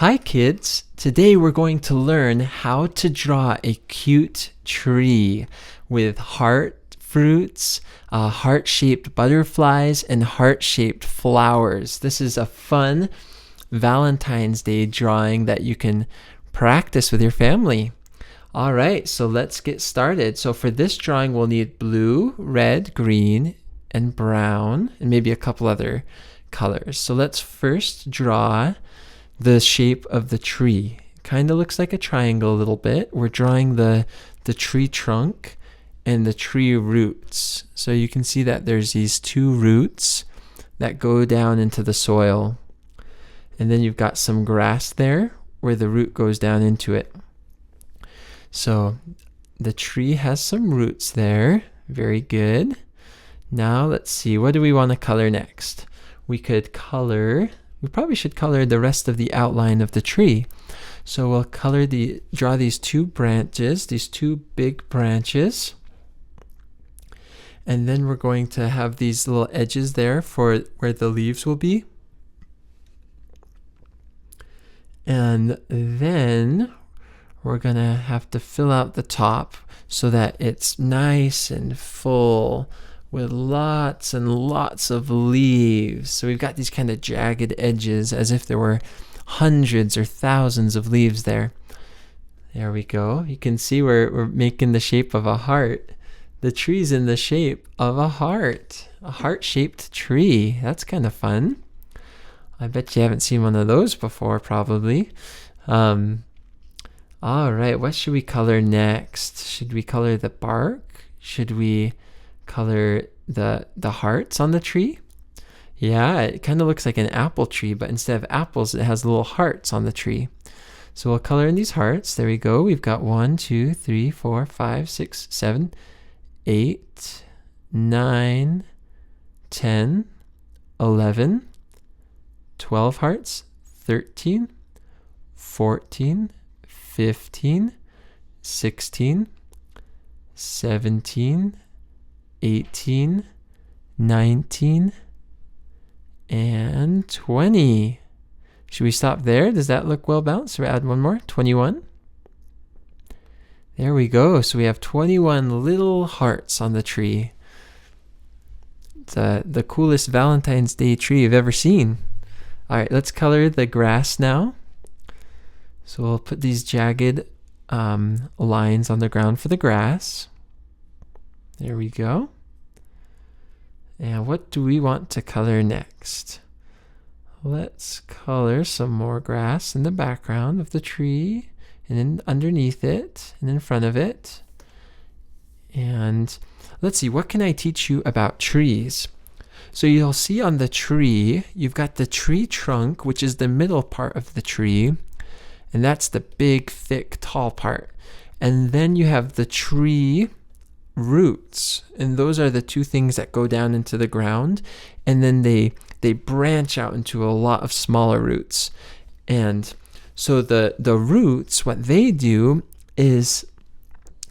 Hi kids! Today we're going to learn how to draw a cute tree with heart fruits, heart-shaped butterflies, and heart-shaped flowers. This is a fun Valentine's Day drawing that you can practice with your family. All right, so let's get started. So for this drawing, we'll need blue, red, green, and brown, and maybe a couple other colors. So let's first draw the shape of the tree. Kind of looks like a triangle a little bit. We're drawing the tree trunk and the tree roots. So you can see that there's these two roots that go down into the soil. And then you've got some grass there where the root goes down into it. So the tree has some roots there. Very good. Now let's see, what do we want to color next? We probably should color the rest of the outline of the tree. So we'll draw these two branches, these two big branches. And then we're going to have these little edges there for where the leaves will be. And then we're gonna have to fill out the top so that it's nice and full with lots and lots of leaves. So we've got these kind of jagged edges as if there were hundreds or thousands of leaves there. There we go. You can see we're making the shape of a heart. The tree's in the shape of a heart-shaped tree. That's kind of fun. I bet you haven't seen one of those before, probably. All right, what should we color next? Should we color the bark? Should we color the hearts on the tree? Yeah, it kind of looks like an apple tree, but instead of apples, it has little hearts on the tree. So we'll color in these hearts. There we go. We've got 1, 2, 3, 4, 5, 6, 7, 8, 9, 10, 11, 12 hearts, 13, 14, 15, 16, 17, 18, 19, and 20. Should we stop there? Does that look well balanced? Or add one more? 21. There we go. So we have 21 little hearts on the tree. It's the coolest Valentine's Day tree you've ever seen. All right, let's color the grass now. So we'll put these jagged lines on the ground for the grass. There we go. And what do we want to color next? Let's color some more grass in the background of the tree, and then underneath it, and in front of it. And let's see, what can I teach you about trees? So you'll see on the tree, you've got the tree trunk, which is the middle part of the tree. And that's the big, thick, tall part. And then you have the tree roots. And those are the two things that go down into the ground. And then they branch out into a lot of smaller roots. And so the roots, what they do is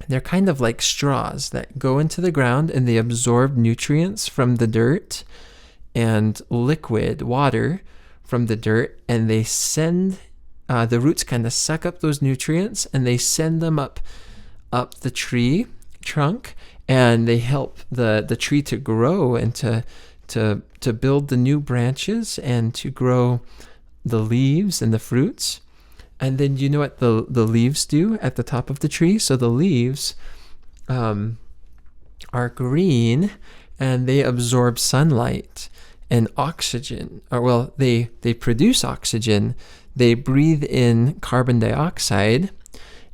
they're kind of like straws that go into the ground and they absorb nutrients from the dirt and liquid water from the dirt, and they send the roots kind of suck up those nutrients and they send them up the tree trunk, and they help the tree to grow and to build the new branches and to grow the leaves and the fruits. And then you know what the leaves do at the top of the tree? So the leaves are green and they absorb sunlight and oxygen. They produce oxygen. They breathe in carbon dioxide,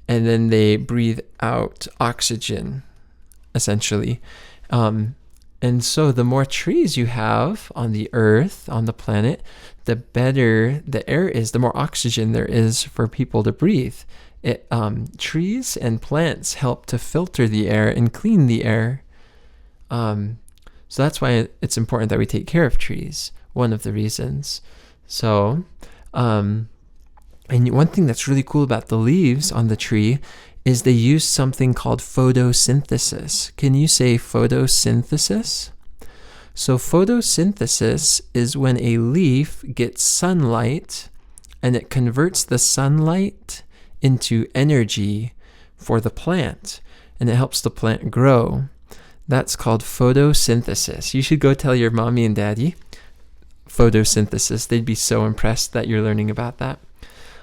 and then they breathe out oxygen, essentially. And so the more trees you have on the earth, on the planet, the better the air is, the more oxygen there is for people to breathe. Trees and plants help to filter the air and clean the air. So that's why it's important that we take care of trees, one of the reasons. So, and one thing that's really cool about the leaves on the tree is they use something called photosynthesis. Can you say photosynthesis? So photosynthesis is when a leaf gets sunlight and it converts the sunlight into energy for the plant, and it helps the plant grow. That's called photosynthesis. You should go tell your mommy and daddy photosynthesis. They'd be so impressed that you're learning about that.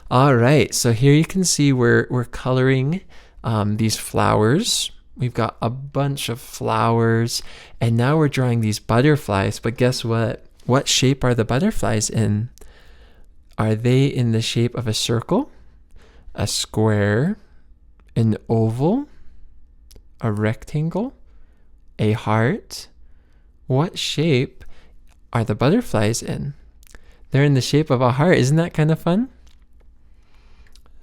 All right, so here you can see we're coloring these flowers. We've got a bunch of flowers, and now we're drawing these butterflies. But guess what? What shape are the butterflies in? Are they in the shape of a circle, a square, an oval, a rectangle, a heart? What shape are the butterflies in? They're in the shape of a heart. Isn't that kind of fun?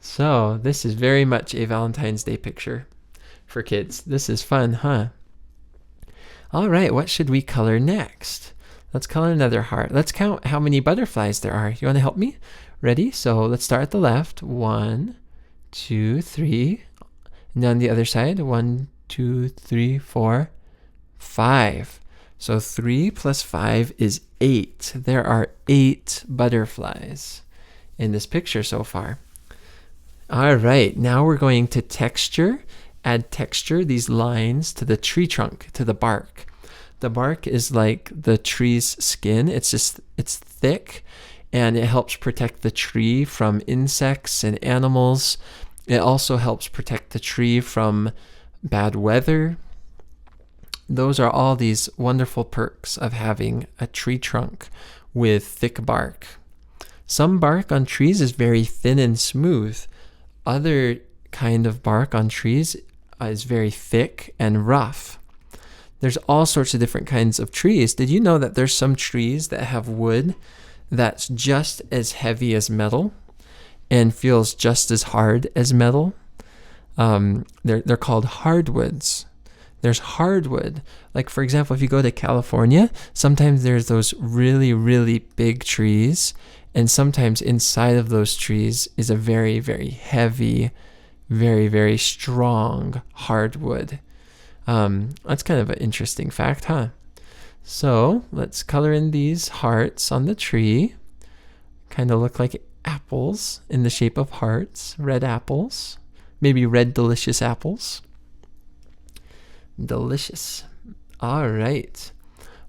So this is very much a Valentine's Day picture for kids. This is fun, huh? All right, what should we color next? Let's color another heart. Let's count how many butterflies there are. You want to help me? Ready? So let's start at the left. 1, 2, 3. And on the other side, 1, 2, 3, 4, 5. So 3 plus 5 is 8. There are 8 butterflies in this picture so far. All right, now we're going to add texture, these lines to the tree trunk, to the bark. The bark is like the tree's skin. It's thick, and it helps protect the tree from insects and animals. It also helps protect the tree from bad weather. Those are all these wonderful perks of having a tree trunk with thick bark. Some bark on trees is very thin and smooth. Other kind of bark on trees is very thick and rough. There's all sorts of different kinds of trees. Did you know that there's some trees that have wood that's just as heavy as metal and feels just as hard as metal? They're called hardwoods. There's hardwood. Like, for example, if you go to California, sometimes there's those really, really big trees, and sometimes inside of those trees is a very, very heavy, very, very strong hardwood. That's kind of an interesting fact, huh? So let's color in these hearts on the tree. Kind of look like apples in the shape of hearts, red apples, maybe red delicious apples. Delicious. All right.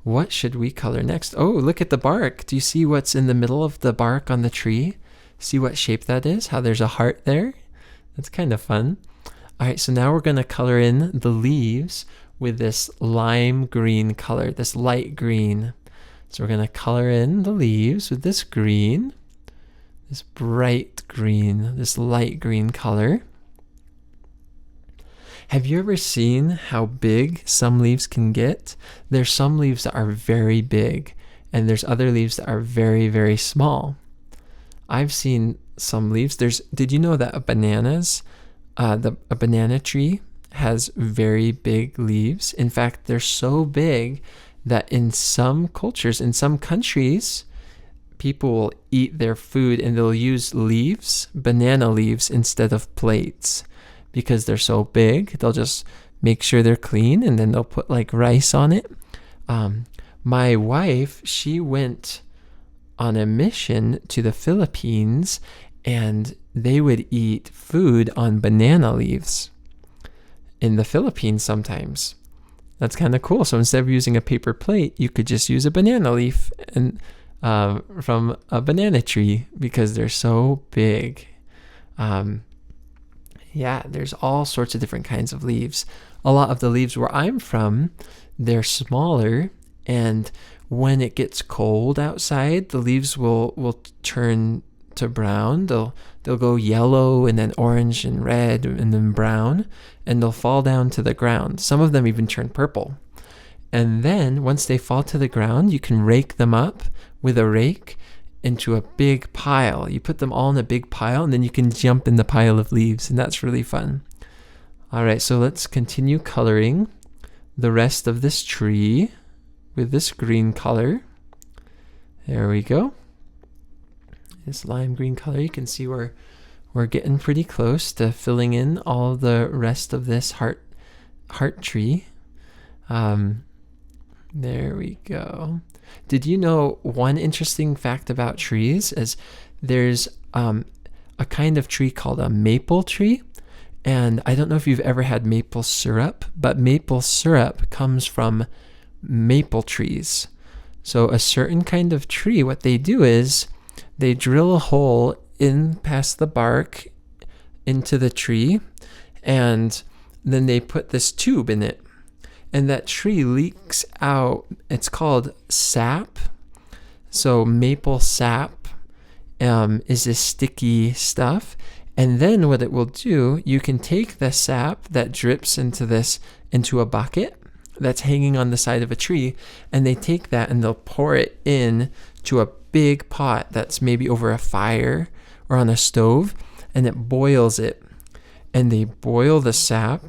What should we color next? Oh, look at the bark. Do you see what's in the middle of the bark on the tree? See what shape that is? How there's a heart there? That's kind of fun. All right, so now we're going to color in the leaves with this lime green color, this light green. So we're going to color in the leaves with this green, this bright green, this light green color. Have you ever seen how big some leaves can get? There's some leaves that are very big, and there's other leaves that are very, very small. I've seen some leaves. Did you know that a banana tree has very big leaves? In fact, they're so big that in some cultures, in some countries, people will eat their food and they'll use leaves, banana leaves, instead of plates. Because they're so big, they'll just make sure they're clean, and then they'll put like rice on it. My wife, she went on a mission to the Philippines, and they would eat food on banana leaves in the Philippines sometimes. That's kind of cool. So instead of using a paper plate, you could just use a banana leaf and from a banana tree, because they're so big. Yeah, there's all sorts of different kinds of leaves. A lot of the leaves where I'm from, they're smaller, and when it gets cold outside, the leaves will turn to brown. They'll go yellow and then orange and red and then brown, and they'll fall down to the ground. Some of them even turn purple. And then once they fall to the ground, you can rake them up with a rake into a big pile. You put them all in a big pile, and then you can jump in the pile of leaves, and that's really fun. All right, so let's continue coloring the rest of this tree with this green color. There we go. This lime green color. You can see we're getting pretty close to filling in all the rest of this heart tree. There we go. Did you know one interesting fact about trees is there's a kind of tree called a maple tree. And I don't know if you've ever had maple syrup, but maple syrup comes from maple trees. So a certain kind of tree, what they do is they drill a hole in past the bark into the tree, and then they put this tube in it. And that tree leaks out, it's called sap. So maple sap is this sticky stuff. And then what it will do, you can take the sap that drips into a bucket that's hanging on the side of a tree, and they take that and they'll pour it in to a big pot that's maybe over a fire or on a stove, and it boils it. And they boil the sap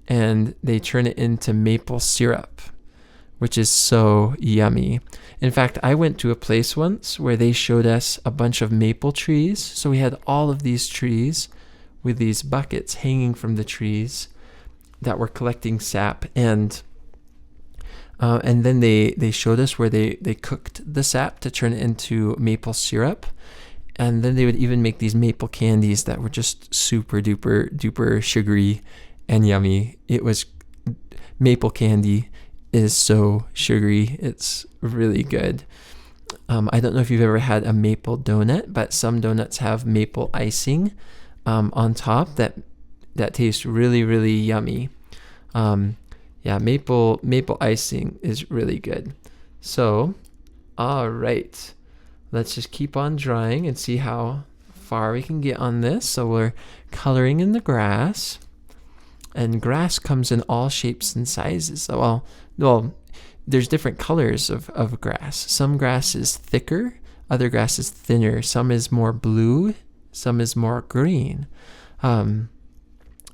and they turn it into maple syrup, which is so yummy. In fact, I went to a place once where they showed us a bunch of maple trees. So we had all of these trees with these buckets hanging from the trees that were collecting sap. And then they showed us where they cooked the sap to turn it into maple syrup. And then they would even make these maple candies that were just super duper sugary and yummy. It was maple candy is so sugary. It's really good. I don't know if you've ever had a maple donut, but some donuts have maple icing on top that tastes really yummy. Yeah, maple icing is really good. So, all right, let's just keep on drawing and see how far we can get on this. So we're coloring in the grass. And grass comes in all shapes and sizes. Well, there's different colors of grass. Some grass is thicker, other grass is thinner. Some is more blue, some is more green.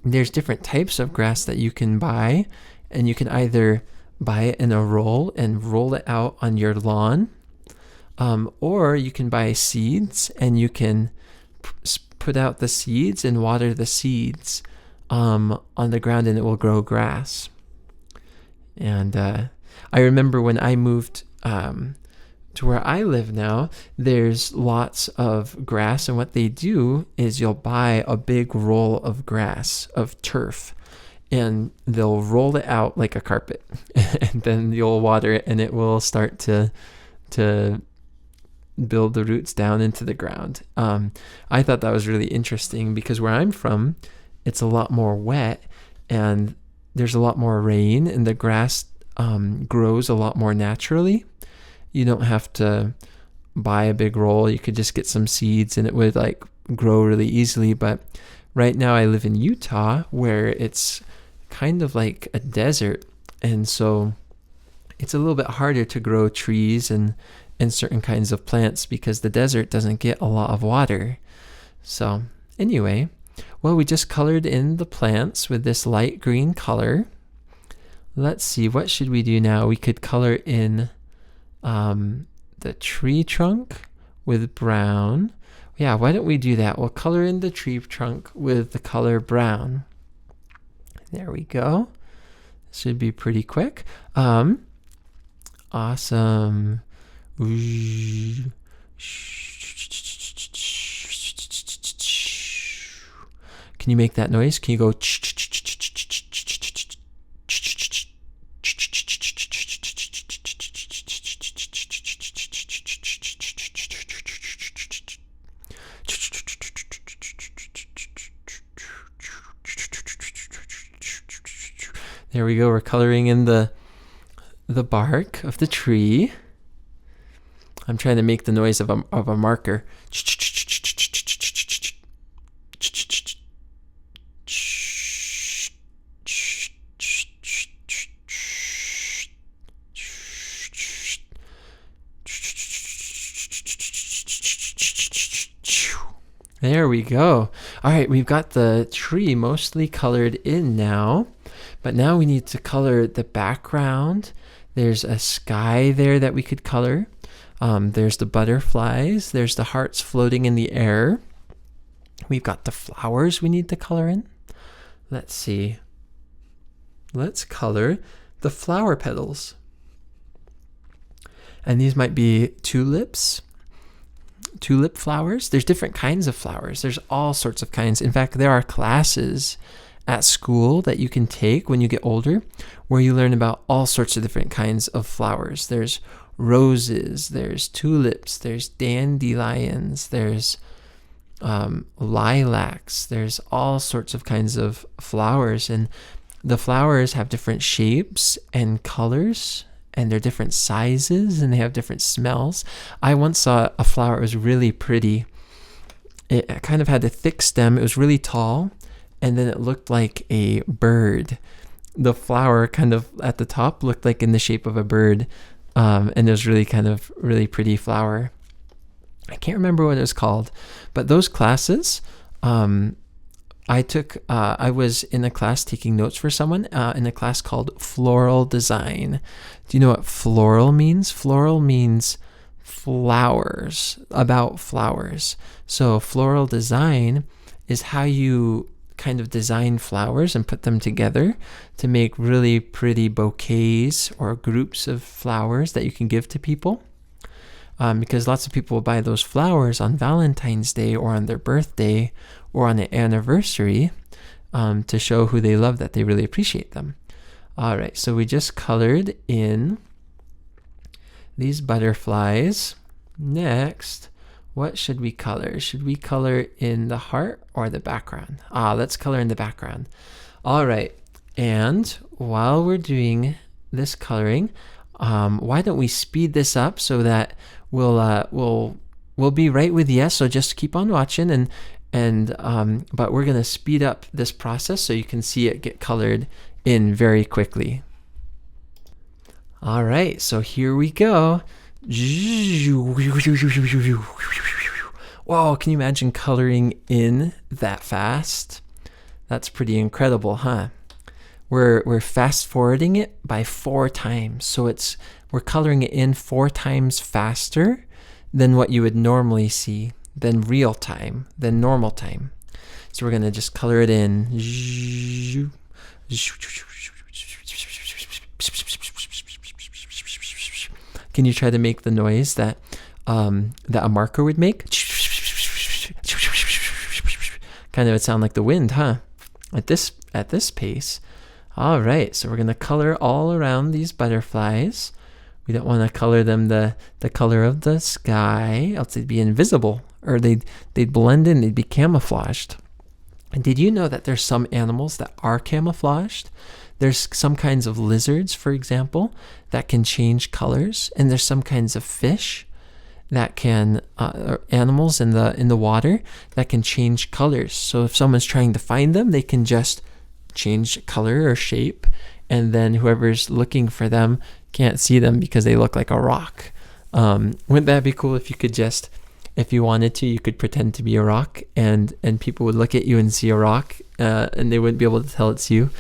There's different types of grass that you can buy, and you can either buy it in a roll and roll it out on your lawn, or you can buy seeds and you can put out the seeds and water the seeds on the ground, and it will grow grass. And I remember when I moved to where I live now, there's lots of grass, and what they do is you'll buy a big roll of grass, of turf, and they'll roll it out like a carpet, and then you'll water it, and it will start to build the roots down into the ground. I thought that was really interesting because where I'm from, it's a lot more wet and there's a lot more rain, and the grass grows a lot more naturally. You don't have to buy a big roll. You could just get some seeds and it would like grow really easily. But right now I live in Utah, where it's kind of like a desert, and so it's a little bit harder to grow trees and certain kinds of plants because the desert doesn't get a lot of water. So anyway, well, we just colored in the plants with this light green color. Let's see, what should we do now? We could color in the tree trunk with brown. Yeah, why don't we do that? We'll color in the tree trunk with the color brown. There we go. This should be pretty quick. Awesome. Can you make that noise? Can you go? There we go. We're coloring in the bark of the tree. I'm trying to make the noise of a marker. There we go. All right, we've got the tree mostly colored in now, but now we need to color the background. There's a sky there that we could color. There's the butterflies. There's the hearts floating in the air. We've got the flowers we need to color in. Let's see. Let's color the flower petals. And these might be tulips. tulip flowers. There's different kinds of flowers. There's all sorts of kinds. In fact, there are classes at school that you can take when you get older where you learn about all sorts of different kinds of flowers. There's roses, there's tulips, there's dandelions, there's lilacs, there's all sorts of kinds of flowers, and the flowers have different shapes and colors, and they're different sizes, and they have different smells. I once saw a flower. It was really pretty. It kind of had a thick stem. It was really tall, and then it looked like a bird. The flower kind of at the top looked like in the shape of a bird, and it was really pretty flower. I can't remember what it was called, but those classes, I was in a class taking notes for someone in a class called Floral Design. Do you know what floral means? Floral means flowers, about flowers. So floral design is how you kind of design flowers and put them together to make really pretty bouquets or groups of flowers that you can give to people. Because lots of people will buy those flowers on Valentine's Day or on their birthday or on an anniversary to show who they love, that they really appreciate them. All right, so we just colored in these butterflies. Next, what should we color? Should we color in the heart or the background? Let's color in the background. All right, and while we're doing this coloring, why don't we speed this up so that we'll be right with you. So just keep on watching, but we're gonna speed up this process so you can see it get colored in very quickly. All right, so here we go. Whoa, can you imagine coloring in that fast? That's pretty incredible, huh? We're fast forwarding it by 4 times. So we're coloring it in 4 times faster than what you would normally see, than real time, than normal time. So we're gonna just color it in. Can you try to make the noise that a marker would make? Kind of would sound like the wind, huh? At this pace. All right, so we're gonna color all around these butterflies. We don't want to color them the color of the sky, else they'd be invisible, or they'd blend in, they'd be camouflaged. And did you know that there's some animals that are camouflaged? There's some kinds of lizards, for example, that can change colors, and there's some kinds of fish that can, animals in the water that can change colors. So if someone's trying to find them, they can just change color or shape, and then whoever's looking for them can't see them because they look like a rock. Wouldn't that be cool if you could just, if you wanted to, you could pretend to be a rock, and people would look at you and see a rock, and they wouldn't be able to tell it's you.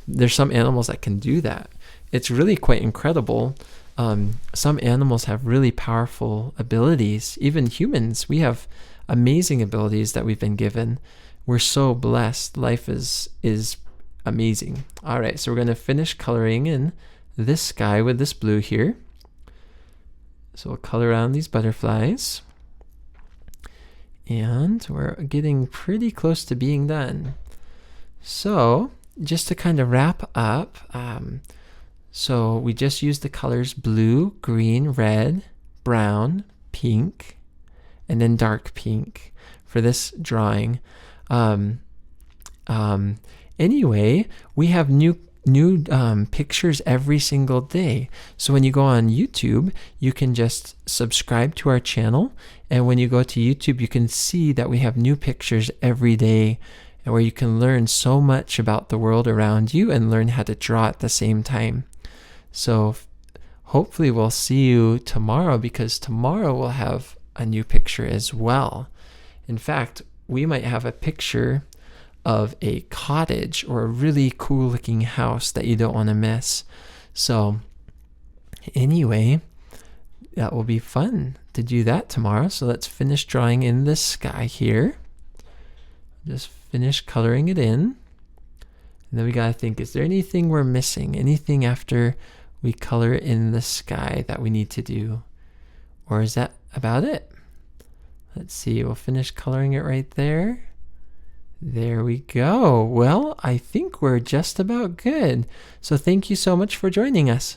There's some animals that can do that. It's really quite incredible. Some animals have really powerful abilities. Even humans, we have amazing abilities that we've been given. We're so blessed. Life is amazing. All right, so we're going to finish coloring in this sky with this blue here. So we'll color around these butterflies. And we're getting pretty close to being done. So just to kind of wrap up, so we just used the colors blue, green, red, brown, pink, and then dark pink for this drawing. Anyway, we have new pictures every single day. So when you go on YouTube, you can just subscribe to our channel, and when you go to YouTube, you can see that we have new pictures every day, and where you can learn so much about the world around you and learn how to draw at the same time. So hopefully we'll see you tomorrow, because tomorrow we'll have a new picture as well. In fact, we might have a picture of a cottage or a really cool looking house that you don't want to miss. So anyway, that will be fun to do that tomorrow. So let's finish drawing in the sky here. Just finish coloring it in. And then we got to think, is there anything we're missing? Anything after we color in the sky that we need to do? Or is that about it? Let's see, we'll finish coloring it right there. There we go. Well, I think we're just about good. So thank you so much for joining us.